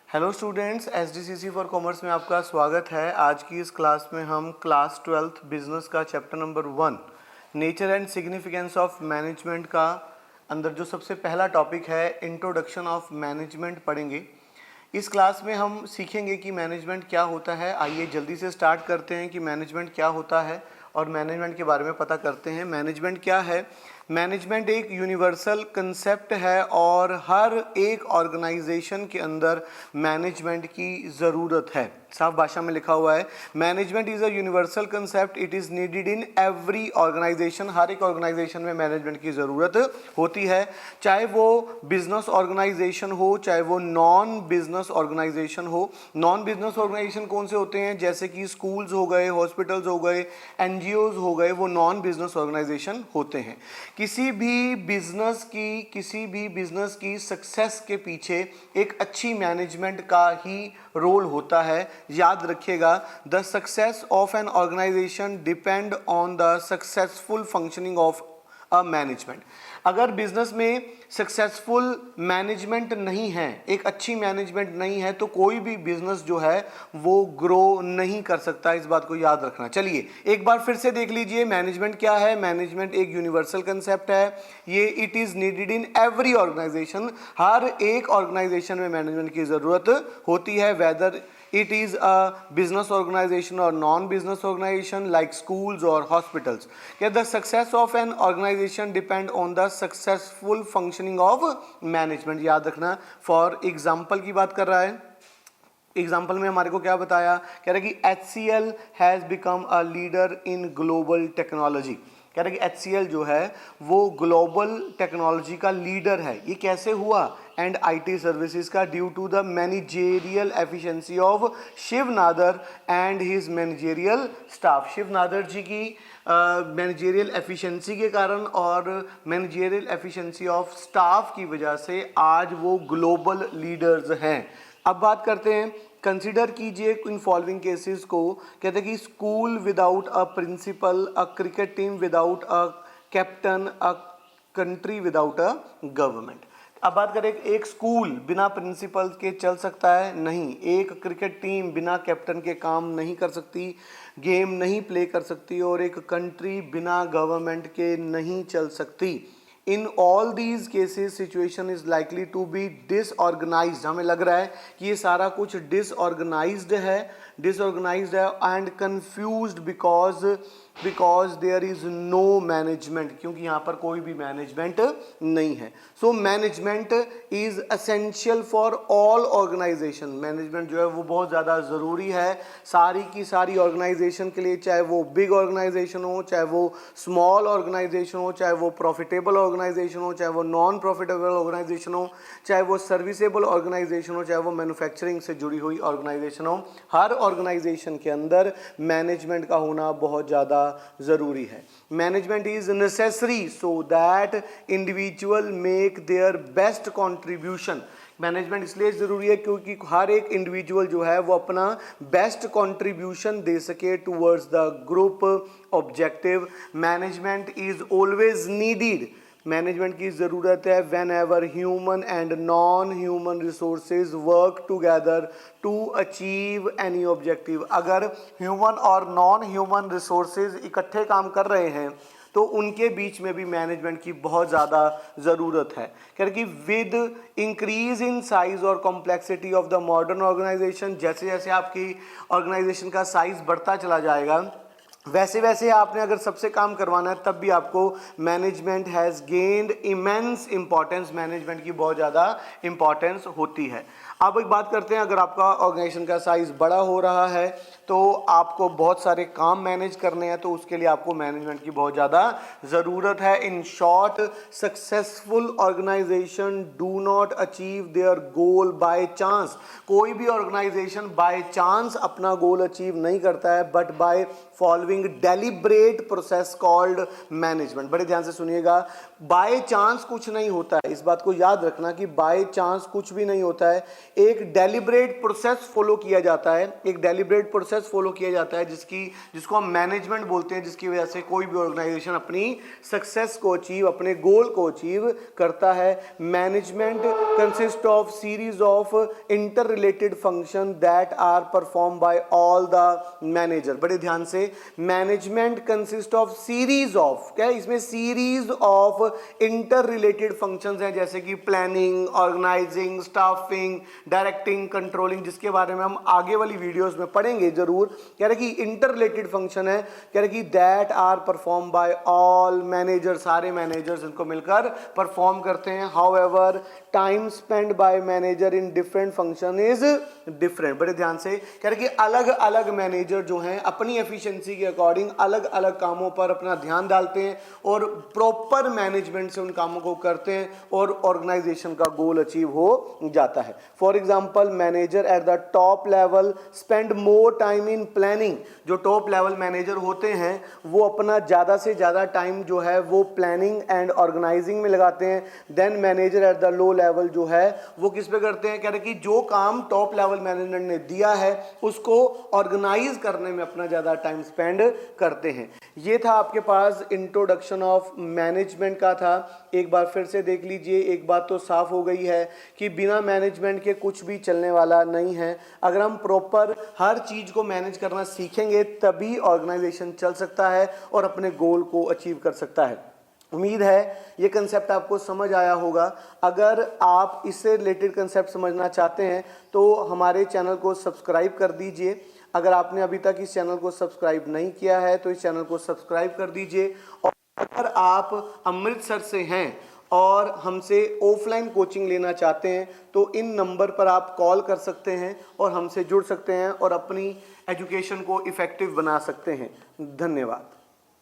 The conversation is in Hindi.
हेलो स्टूडेंट्स, एसडीसीसी फॉर कॉमर्स में आपका स्वागत है। आज की इस क्लास में हम क्लास 12th बिजनेस का chapter number 1 nature and significance of management का अंदर जो सबसे पहला टॉपिक है इंट्रोडक्शन ऑफ मैनेजमेंट पढ़ेंगे। इस क्लास में हम सीखेंगे कि मैनेजमेंट क्या होता है। आइए जल्दी से स्टार्ट करते हैं कि मैनेजमेंट क्या होता है और मैनेजमेंट के बारे में पता करते हैं। मैनेजमेंट क्या है? मैनेजमेंट एक यूनिवर्सल कंसेप्ट है और हर एक ऑर्गेनाइजेशन के अंदर मैनेजमेंट की ज़रूरत है। साफ भाषा में लिखा हुआ है, management is a universal concept, it is needed in every organisation. हर एक ऑर्गेनाइजेशन में मैनेजमेंट की ज़रूरत होती है, चाहे वो बिजनेस ऑर्गेनाइजेशन हो, चाहे वो नॉन बिजनेस ऑर्गेनाइजेशन हो। नॉन बिजनेस ऑर्गेनाइजेशन कौन से होते हैं? जैसे कि स्कूल्स हो गए, हॉस्पिटल्स हो गए, एनजीओज हो गए, वो नॉन बिजनेस ऑर्गेनाइजेशन होते हैं। किसी भी बिजनेस की सक्सेस के पीछे एक अच्छी मैनेजमेंट का ही रोल होता है। याद रखिएगा, the success of an organisation depend on the successful functioning of a management. अगर बिजनेस में सक्सेसफुल मैनेजमेंट नहीं है, एक अच्छी मैनेजमेंट नहीं है, तो कोई भी बिजनेस जो है वो ग्रो नहीं कर सकता। इस बात को याद रखना। चलिए एक बार फिर से देख लीजिए, मैनेजमेंट क्या है। मैनेजमेंट एक यूनिवर्सल कंसेप्ट है। ये it is needed in every organisation. हर एक ऑर्गेनाइजेशन में मैनेजमेंट की जरूरत होती है, whether it is a business organization or non-business organization like schools or hospitals. The success of an organization depend on the successful functioning of management. याद रखना। फॉर एग्जाम्पल की बात कर रहा है। एग्जाम्पल में हमारे को क्या बताया? कह रहा है कि HCL has become a leader in global technology. कह रहा है कि HCL जो है वो ग्लोबल टेक्नोलॉजी का लीडर है। ये कैसे हुआ? एंड IT सर्विसेज का, due to the managerial efficiency of Shiv Nadar and his managerial staff. Shiv Nadar ji की मैनेजेरियल एफिशिएंसी के कारण और मैनेजेरियल एफिशिएंसी ऑफ स्टाफ की वजह से आज वो ग्लोबल लीडर्स हैं। अब बात करते हैं, कंसिडर कीजिए इन फॉलोइंग केसेस को। कहते हैं कि school without a principal, a cricket team without a captain, a country without a government. अब बात करें, एक स्कूल बिना प्रिंसिपल के चल सकता है? नहीं। एक क्रिकेट टीम बिना कैप्टन के काम नहीं कर सकती, गेम नहीं प्ले कर सकती, और एक कंट्री बिना गवर्नमेंट के नहीं चल सकती। In all these cases situation is likely to be disorganised. हमें लग रहा है कि ये सारा कुछ डिसऑर्गेनाइज्ड है and confused because there is no management, क्योंकि यहाँ पर कोई भी मैनेजमेंट नहीं है। So management is essential for all organisation. Management जो है वो बहुत ज़्यादा ज़रूरी है सारी की सारी ऑर्गेनाइजेशन के लिए, चाहे वो बिग ऑर्गेनाइजेशन हो, चाहे वो स्मॉल ऑर्गेनाइजेशन हो, चाहे वो प्रॉफिटेबल ऑर्गेनाइजेशन हो, चाहे वो नॉन प्रॉफिटेबल ऑर्गेनाइजेशन हो, चाहे वो सर्विसेबल ऑर्गेनाइजेशन हो, चाहे वो मैन्युफैक्चरिंग से जुड़ी हुई ऑर्गेनाइजेशन हो। हर ऑर्गेनाइजेशन के अंदर मैनेजमेंट का होना बहुत ज़्यादा ज़रूरी है। Management is necessary so that individual make their best contribution. Management इसलिए ज़रूरी है क्योंकि हर एक इंडिविजुअल जो है वो अपना बेस्ट कंट्रीब्यूशन दे सके towards the group objective. Management is always needed. Management की ज़रूरत है whenever human and non human resources work together to achieve any objective. अगर ह्यूमन और नॉन ह्यूमन रिसोर्सेज इकट्ठे काम कर रहे हैं तो उनके बीच में भी मैनेजमेंट की बहुत ज़्यादा ज़रूरत है। क्योंकि विद इंक्रीज इन साइज और complexity of the modern organisation, जैसे जैसे आपकी ऑर्गेनाइजेशन का साइज बढ़ता चला जाएगा, वैसे वैसे आपने अगर सबसे काम करवाना है तब भी आपको management has gained immense importance. Management की बहुत ज़्यादा इंपॉर्टेंस होती है। अब एक बात करते हैं, अगर आपका ऑर्गेनाइजेशन का साइज़ बड़ा हो रहा है तो आपको बहुत सारे काम मैनेज करने हैं, तो उसके लिए आपको मैनेजमेंट की बहुत ज़्यादा ज़रूरत है। In short, successful organisation do not achieve their goal by chance. कोई भी ऑर्गेनाइजेशन बाय चांस अपना गोल अचीव नहीं करता है, but by following deliberate process called management. बड़े ध्यान से सुनिएगा, बाय चांस कुछ नहीं होता है। इस बात को याद रखना कि बाय चांस कुछ भी नहीं होता है। एक डेलिब्रेट प्रोसेस फॉलो किया जाता है। एक डेलिब्रेट प्रोसेस प्रोसेस फॉलो किया जाता है जिसको हम मैनेजमेंट बोलते हैं, जिसकी वजह से कोई भी ऑर्गेनाइजेशन अपनी सक्सेस को अचीव, अपने गोल को अचीव करता है। Management consist of series of interrelated function that are perform by all the manager. बड़े ध्यान से, management consist of series of, क्या है इसमें, series of interrelated functions हैं, जैसे कि planning, organising, staffing, directing, controlling, जिसके बारे में हम आगे वाली वीडियोस में पढ़ेंगे जरूर। कह रहे कि इंटर रिलेटेड फंक्शन है, कह रहे कि that are perform by all manager, सारे मैनेजर्स इनको मिलकर परफॉर्म करते हैं। However time spend by manager in different function is different. बड़े ध्यान से, कह रहे कि अलग अलग मैनेजर जो हैं अपनी एफिशिएंसी के अकॉर्डिंग अलग अलग कामों पर अपना ध्यान डालते हैं और प्रॉपर मैनेजमेंट से उन कामों को करते हैं और ऑर्गेनाइजेशन का गोल अचीव हो जाता है। For example, manager at the top level spend more time in planning. जो टॉप लेवल मैनेजर होते हैं वो अपना ज़्यादा से ज़्यादा टाइम जो है वो प्लानिंग एंड ऑर्गेनाइजिंग में लगाते हैं। Then manager at the low level जो है वो किस पे करते हैं, कह रहे कि जो काम टॉप लेवल मैनेजमेंट ने दिया है उसको ऑर्गेनाइज करने में अपना ज़्यादा टाइम स्पेंड करते हैं। ये था आपके पास इंट्रोडक्शन ऑफ मैनेजमेंट का था। एक बार फिर से देख लीजिए, एक बात तो साफ हो गई है कि बिना मैनेजमेंट के कुछ भी चलने वाला नहीं है। अगर हम प्रॉपर हर चीज़ को मैनेज करना सीखेंगे तभी ऑर्गेनाइजेशन चल सकता है और अपने गोल को अचीव कर सकता है। उम्मीद है ये कंसेप्ट आपको समझ आया होगा। अगर आप इससे रिलेटेड कंसेप्ट समझना चाहते हैं तो हमारे चैनल को सब्सक्राइब कर दीजिए। अगर आपने अभी तक इस चैनल को सब्सक्राइब नहीं किया है तो इस चैनल को सब्सक्राइब कर दीजिए। और अगर आप अमृतसर से हैं और हमसे ऑफलाइन कोचिंग लेना चाहते हैं तो इन नंबर पर आप कॉल कर सकते हैं और हमसे जुड़ सकते हैं और अपनी एजुकेशन को इफ़ेक्टिव बना सकते हैं। धन्यवाद।